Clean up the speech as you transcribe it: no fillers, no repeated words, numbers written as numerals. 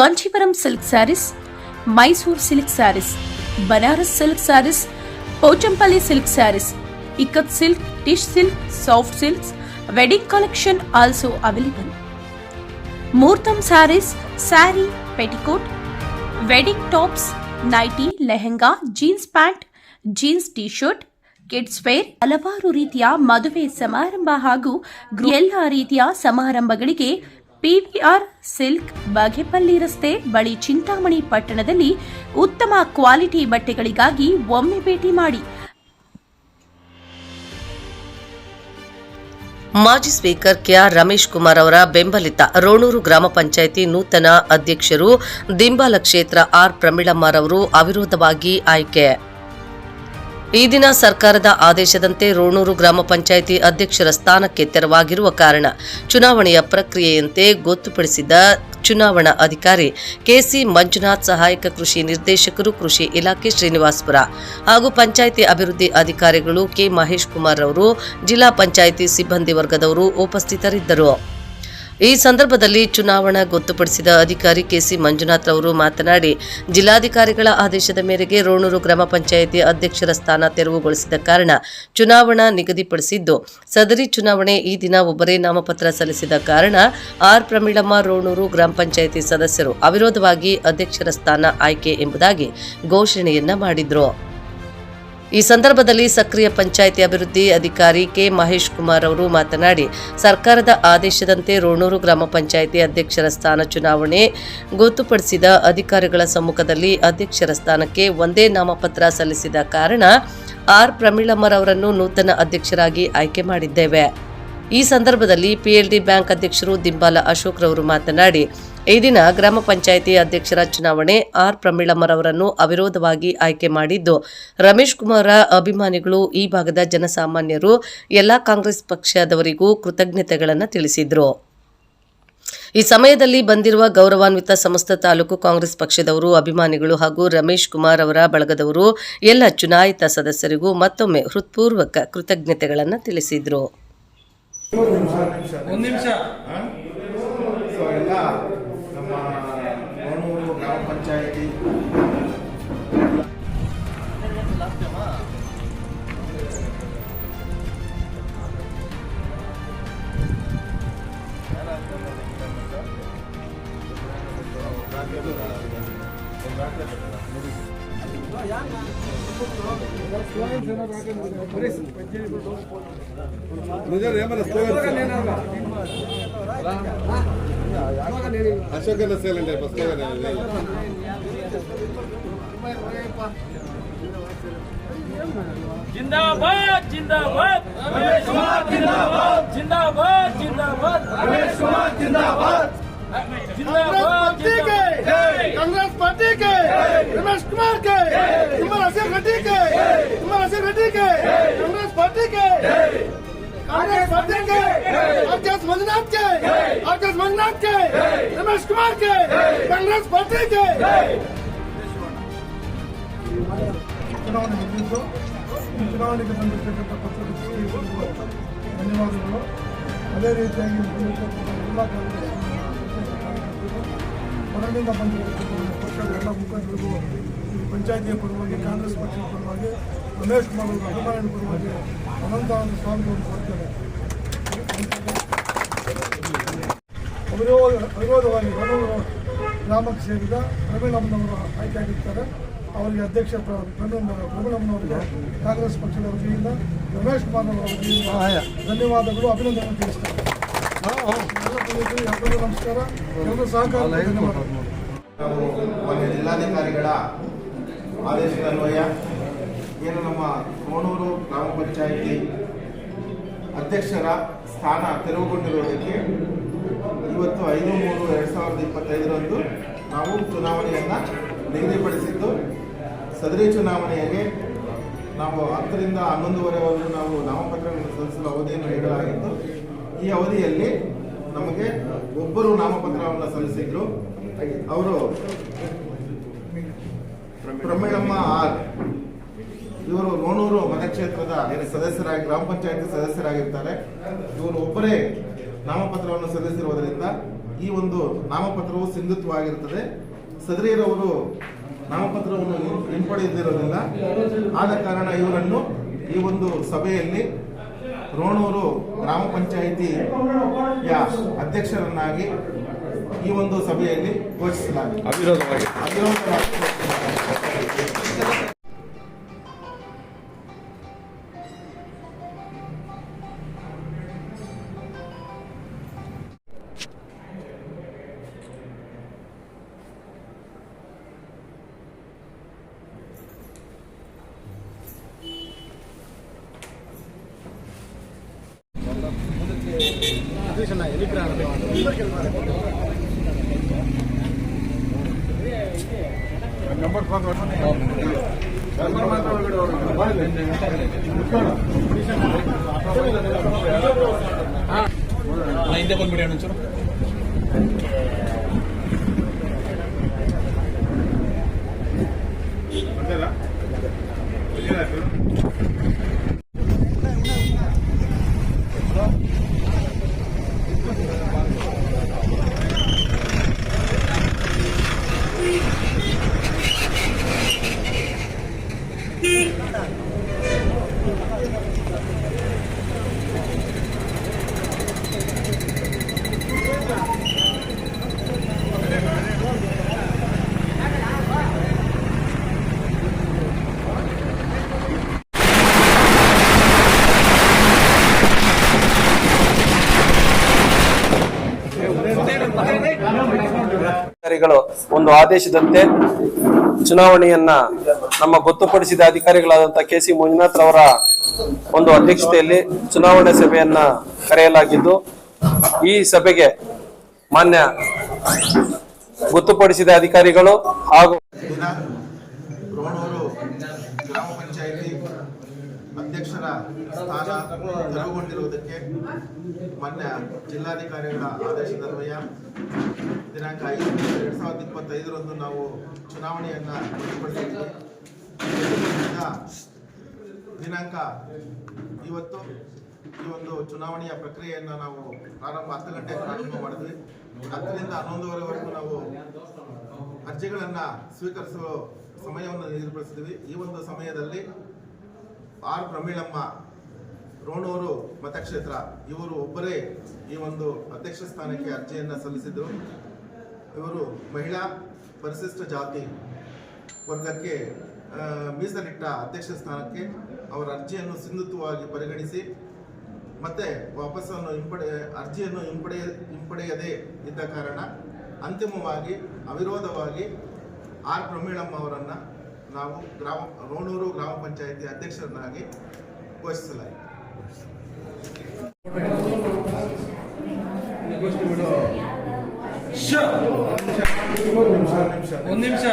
Kanjeevaram silk saris, Mysore silk saris, Banaras silk saris, Pochampally silk saris, ikat silk, tissue silk, soft silks, wedding collection also available. Muhurtam sarees, saree, petticoat, wedding tops, nighty, lehenga, jeans pant, jeans t-shirt, kids wear, ಹಲವಾರು ರೀತಿಯ ಮದುವೆ ಸಮಾರಂಭ ಹಾಗೂ ಎಲ್ಲ ರೀತಿಯ ಸಮಾರಂಭಗಳಿಗೆ PVR silk, Bagepalli ರಸ್ತೆ ಬಳಿ ಚಿಂತಾಮಣಿ ಪಟ್ಟಣದಲ್ಲಿ ಉತ್ತಮ ಕ್ವಾಲಿಟಿ ಬಟ್ಟೆಗಳಿಗಾಗಿ ಒಮ್ಮೆ ಭೇಟಿ ಮಾಡಿ. ಮಾಜಿ ಸ್ಪೀಕರ್ ಕೆಆರ್ ರಮೇಶ್ ಕುಮಾರ್ ಅವರ ಬೆಂಬಲಿತ ರೋಣೂರು ಗ್ರಾಮ ಪಂಚಾಯಿತಿ ನೂತನ ಅಧ್ಯಕ್ಷರು ದಿಂಬಾಲ ಕ್ಷೇತ್ರ ಆರ್ ಪ್ರಮೀಳಮ್ಮರವರು ಅವಿರೋಧವಾಗಿ ಆಯ್ಕೆ. ಈ ದಿನ ಸರ್ಕಾರದ ಆದೇಶದಂತೆ ರೋಣೂರು ಗ್ರಾಮ ಪಂಚಾಯಿತಿ ಅಧ್ಯಕ್ಷರ ಸ್ಥಾನಕ್ಕೆ ತೆರವಾಗಿರುವ ಕಾರಣ ಚುನಾವಣೆಯ ಪ್ರಕ್ರಿಯೆಯಂತೆ ಗೊತ್ತುಪಡಿಸಿದ ಚುನಾವಣಾ ಅಧಿಕಾರಿ ಕೆಸಿ ಮಂಜುನಾಥ್, ಸಹಾಯಕ ಕೃಷಿ ನಿರ್ದೇಶಕರು ಕೃಷಿ ಇಲಾಖೆ ಶ್ರೀನಿವಾಸಪುರ ಹಾಗೂ ಪಂಚಾಯಿತಿ ಅಭಿವೃದ್ಧಿ ಅಧಿಕಾರಿಗಳು ಕೆ ಮಹೇಶ್ ಕುಮಾರ್ ಅವರು, ಜಿಲ್ಲಾ ಪಂಚಾಯಿತಿ ಸಿಬ್ಬಂದಿ ವರ್ಗದವರು ಉಪಸ್ಥಿತರಿದ್ದರು. ಈ ಸಂದರ್ಭದಲ್ಲಿ ಚುನಾವಣಾ ಗೊತ್ತುಪಡಿಸಿದ ಅಧಿಕಾರಿ ಕೆಸಿ ಮಂಜುನಾಥ್ ಅವರು ಮಾತನಾಡಿ, ಜಿಲ್ಲಾಧಿಕಾರಿಗಳ ಆದೇಶದ ಮೇರೆಗೆ ರೋಣೂರು ಗ್ರಾಮ ಪಂಚಾಯಿತಿ ಅಧ್ಯಕ್ಷರ ಸ್ಥಾನ ತೆರವುಗೊಳಿಸಿದ ಕಾರಣ ಚುನಾವಣಾ ನಿಗದಿಪಡಿಸಿದ್ದು, ಸದರಿ ಚುನಾವಣೆ ಈ ದಿನ ಒಬ್ಬರೇ ನಾಮಪತ್ರ ಸಲ್ಲಿಸಿದ ಕಾರಣ ಆರ್ ಪ್ರಮೀಳಮ್ಮ ರೋಣೂರು ಗ್ರಾಮ ಪಂಚಾಯಿತಿ ಸದಸ್ಯರು ಅವಿರೋಧವಾಗಿ ಅಧ್ಯಕ್ಷರ ಸ್ಥಾನ ಆಯ್ಕೆ ಎಂಬುದಾಗಿ ಘೋಷಣೆಯನ್ನ ಮಾಡಿದ್ರು. ಈ ಸಂದರ್ಭದಲ್ಲಿ ಸಕ್ರಿಯ ಪಂಚಾಯಿತಿ ಅಭಿವೃದ್ಧಿ ಅಧಿಕಾರಿ ಕೆ ಮಹೇಶ್ ಕುಮಾರ್ ಅವರು ಮಾತನಾಡಿ, ಸರ್ಕಾರದ ಆದೇಶದಂತೆ ರೋಣೂರು ಗ್ರಾಮ ಪಂಚಾಯಿತಿ ಅಧ್ಯಕ್ಷರ ಸ್ಥಾನ ಚುನಾವಣೆ ಗೊತ್ತುಪಡಿಸಿದ ಅಧಿಕಾರಿಗಳ ಸಮ್ಮುಖದಲ್ಲಿ ಅಧ್ಯಕ್ಷರ ಸ್ಥಾನಕ್ಕೆ ಒಂದೇ ನಾಮಪತ್ರ ಸಲ್ಲಿಸಿದ ಕಾರಣ ಆರ್ ಪ್ರಮೀಳಮ್ಮರವರನ್ನು ನೂತನ ಅಧ್ಯಕ್ಷರಾಗಿ ಆಯ್ಕೆ ಮಾಡಿದ್ದೇವೆ. ಈ ಸಂದರ್ಭದಲ್ಲಿ PLD ಬ್ಯಾಂಕ್ ಅಧ್ಯಕ್ಷರು ದಿಂಬಾಲ ಅಶೋಕ್ ರವರು ಮಾತನಾಡಿ, ಈ ದಿನ ಗ್ರಾಮ ಪಂಚಾಯಿತಿ ಅಧ್ಯಕ್ಷರ ಚುನಾವಣೆ ಆರ್ ಪ್ರಮೀಳಮ್ಮರವರನ್ನು ಅವಿರೋಧವಾಗಿ ಆಯ್ಕೆ ಮಾಡಿದ್ದು, ರಮೇಶ್ ಕುಮಾರ ಅಭಿಮಾನಿಗಳು, ಈ ಭಾಗದ ಜನಸಾಮಾನ್ಯರು, ಎಲ್ಲಾ ಕಾಂಗ್ರೆಸ್ ಪಕ್ಷದವರಿಗೂ ಕೃತಜ್ಞತೆಗಳನ್ನು ತಿಳಿಸಿದರು. ಈ ಸಮಯದಲ್ಲಿ ಬಂದಿರುವ ಗೌರವಾನ್ವಿತ ಸಮಸ್ತ ತಾಲೂಕು ಕಾಂಗ್ರೆಸ್ ಪಕ್ಷದವರು, ಅಭಿಮಾನಿಗಳು ಹಾಗೂ ರಮೇಶ್ ಕುಮಾರ್ ಅವರ ಬಳಗದವರು, ಎಲ್ಲ ಚುನಾಯಿತ ಸದಸ್ಯರಿಗೂ ಮತ್ತೊಮ್ಮೆ ಹೃತ್ಪೂರ್ವಕ ಕೃತಜ್ಞತೆಗಳನ್ನು ತಿಳಿಸಿದರು. ನಮ್ಮ ರೋಣೂರು ಗ್ರಾಮ ಪಂಚಾಯಿತಿ ಅಶೋಕನ ಸೇಲಂಡೆ जिंदाबाद जिंदाबाद रमेश कुमार जिंदाबाद जिंदाबाद जिंदाबाद रमेश कुमार जिंदाबाद जिंदाबाद कांग्रेस पार्टी के रमेश कुमार के तुम्हारा घटी के कांग्रेस पार्टी के आरकेएस मंजुनाथ के रमेश कुमार के कांग्रेस पार्टी के ಚುನಾವಣೆಗೆ ಬಂದಿರತಕ್ಕಂಥ ಪಕ್ಷದ ಧನ್ಯವಾದಗಳು. ಅದೇ ರೀತಿಯಾಗಿ ಎಲ್ಲ ಹೊರಗಿನಿಂದ ಬಂದಿರತಕ್ಕಂಥ ಪಕ್ಷದ ಎಲ್ಲ ಮುಖಂಡರಿಗೂ ಪಂಚಾಯಿತಿಯ ಪರವಾಗಿ, ಕಾಂಗ್ರೆಸ್ ಪಕ್ಷದ ಪರವಾಗಿ, ರಮೇಶ್ ಕುಮಾರ್ ಅವರ ಅಭಿಮಾನಿಗಳ ಪರವಾಗಿ ಅನಂತ ಸ್ವಾಗತವನ್ನು ಕೊಡ್ತೇನೆ. ಅವಿರೋಧವಾಗಿ ರೋಣೂರು ಗ್ರಾಮಕ್ಕೆ ಸೇರಿದ ಪ್ರಮೀಳಮ್ಮನವರು ಆಯ್ಕೆಯಾಗಿರ್ತಾರೆ. ಅವರಿಗೆ ಅಧ್ಯಕ್ಷ ಪ್ರಮೀಳಮ್ಮನವರಿಗೆ ಕಾಂಗ್ರೆಸ್ ಪಕ್ಷದ ವತಿಯಿಂದ, ರಮೇಶ್ ಕುಮಾರ್ ಅವರ ವತಿಯಿಂದ ಧನ್ಯವಾದಗಳು, ಅಭಿನಂದನೆ ತಿಳಿಸ್ತಾರೆ. ಎಲ್ಲರಿಗೂ ನಮಸ್ಕಾರ, ಎಲ್ಲರೂ ಸಹಕಾರ ಧನ್ಯವಾದಗಳು. ನಾವು ಮಾನ್ಯ ಜಿಲ್ಲಾಧಿಕಾರಿಗಳ ಆದೇಶದನ್ವಯ ಏನು ನಮ್ಮ ರೋಣೂರು ಗ್ರಾಮ ಪಂಚಾಯಿತಿ ಅಧ್ಯಕ್ಷರ ಸ್ಥಾನ ತೆರವುಗೊಂಡಿರುವುದಕ್ಕೆ ಇವತ್ತು 5/3/2025 ನಾವು ಚುನಾವಣೆಯನ್ನು ನಿಗದಿಪಡಿಸಿದ್ದು, ಸದರಿ ಚುನಾವಣೆಗೆ ನಾವು 10 ರಿಂದ 11:30ವರೆಗೂ ನಾವು ನಾಮಪತ್ರಗಳನ್ನು ಸಲ್ಲಿಸಲು ಅವಧಿಯನ್ನು ನೀಡಲಾಗಿತ್ತು. ಈ ಅವಧಿಯಲ್ಲಿ ನಮಗೆ ಒಬ್ಬರು ನಾಮಪತ್ರವನ್ನು ಸಲ್ಲಿಸಿದ್ರು. ಅವರು ಪ್ರಮೀಳಮ್ಮ ಆರ್. ಇವರು ರೋಣೂರು ಮತಕ್ಷೇತ್ರದ ಸದಸ್ಯರಾಗಿ, ಗ್ರಾಮ ಪಂಚಾಯತಿ ಸದಸ್ಯರಾಗಿರ್ತಾರೆ. ಇವರು ಒಬ್ಬರೇ ನಾಮಪತ್ರವನ್ನು ಸಲ್ಲಿಸಿರುವುದರಿಂದ ಈ ಒಂದು ನಾಮಪತ್ರವು ಸಿಂಧುತ್ವವಾಗಿರುತ್ತದೆ. ಸದರಿಯರವರು ನಾಮಪತ್ರವನ್ನು ಹಿಂಪಡೆದಿರೋದಿಲ್ಲ. ಆದ ಕಾರಣ ಇವರನ್ನು ಈ ಒಂದು ಸಭೆಯಲ್ಲಿ ರೋಣೂರು ಗ್ರಾಮ ಪಂಚಾಯಿತಿಯ ಅಧ್ಯಕ್ಷರನ್ನಾಗಿ ಈ ಒಂದು ಸಭೆಯಲ್ಲಿ ಘೋಷಿಸಲಾಗಿದೆ. ಅವಿರೋಧವಾಗಿ ಹಿಂದೆ ಬಂದ್ಬಿಡಿ ಒಂಚೂರು. ಅಧಿಕಾರಿಗಳು ಒಂದು ಆದೇಶದಂತೆ ಚುನಾವಣೆಯನ್ನ ನಮ್ಮ ಗೊತ್ತುಪಡಿಸಿದ ಅಧಿಕಾರಿಗಳಾದಂತಹ ಕೆ.ಸಿ. ಮಂಜುನಾಥ್ ರವರ ಒಂದು ಅಧ್ಯಕ್ಷತೆಯಲ್ಲಿ ಚುನಾವಣಾ ಸಭೆಯನ್ನ ಕರೆಯಲಾಗಿದ್ದು, ಈ ಸಭೆಗೆ ಮಾನ್ಯ ಗೊತ್ತುಪಡಿಸಿದ ಅಧಿಕಾರಿಗಳು ಹಾಗೂ ರೋಣೂರು ಗ್ರಾಮ ಪಂಚಾಯಿತಿ ಅಧ್ಯಕ್ಷರ ಸ್ಥಾನ ತೆರವುಗೊಂಡಿರುವುದಕ್ಕೆ ಮಾನ್ಯ ಜಿಲ್ಲಾಧಿಕಾರಿಗಳ ಆದೇಶದನ್ವಯ ದಿನಾಂಕ 5/2025 ನಾವು ಚುನಾವಣೆಯನ್ನ ಗೊತ್ತುಪಡಿಸಿದ್ದೀವಿ. ದಿನಾಂಕ ಇವತ್ತು ಈ ಒಂದು ಚುನಾವಣೆಯ ಪ್ರಕ್ರಿಯೆಯನ್ನು ನಾವು 10 ಗಂಟೆಗೆ ಪ್ರಾರಂಭ ಮಾಡಿದ್ವಿ. 10ರಿಂದ 11:30ವರೆಗೂ ನಾವು ಅರ್ಜಿಗಳನ್ನು ಸ್ವೀಕರಿಸುವ ಸಮಯವನ್ನು ನಿಗದಿಪಡಿಸಿದ್ವಿ. ಈ ಒಂದು ಸಮಯದಲ್ಲಿ ಆರ್ ಪ್ರಮೀಳಮ್ಮ ರೋಣೂರು ಮತಕ್ಷೇತ್ರ ಇವರು ಒಬ್ಬರೇ ಈ ಒಂದು ಅಧ್ಯಕ್ಷ ಸ್ಥಾನಕ್ಕೆ ಅರ್ಜಿಯನ್ನು ಸಲ್ಲಿಸಿದರು. ಇವರು ಮಹಿಳಾ ಪರಿಶಿಷ್ಟ ಜಾತಿ ವರ್ಗಕ್ಕೆ ಮೀಸಲಿಟ್ಟ ಅಧ್ಯಕ್ಷ ಸ್ಥಾನಕ್ಕೆ ಅವರ ಅರ್ಜಿಯನ್ನು ಸಿಂಧುತ್ವವಾಗಿ ಪರಿಗಣಿಸಿ ಮತ್ತೆ ವಾಪಸ್ಸನ್ನು ಅರ್ಜಿಯನ್ನು ಹಿಂಪಡೆಯದೇ ಇದ್ದ ಕಾರಣ ಅಂತಿಮವಾಗಿ ಅವಿರೋಧವಾಗಿ ಆರ್ ಪ್ರಮೀಳಮ್ಮ ಅವರನ್ನು ನಾವು ರೋಣೂರು ಗ್ರಾಮ ಪಂಚಾಯಿತಿ ಅಧ್ಯಕ್ಷರನ್ನಾಗಿ ಘೋಷಿಸಲಾಯಿತು. ಒಂದು ನಿಮಿಷ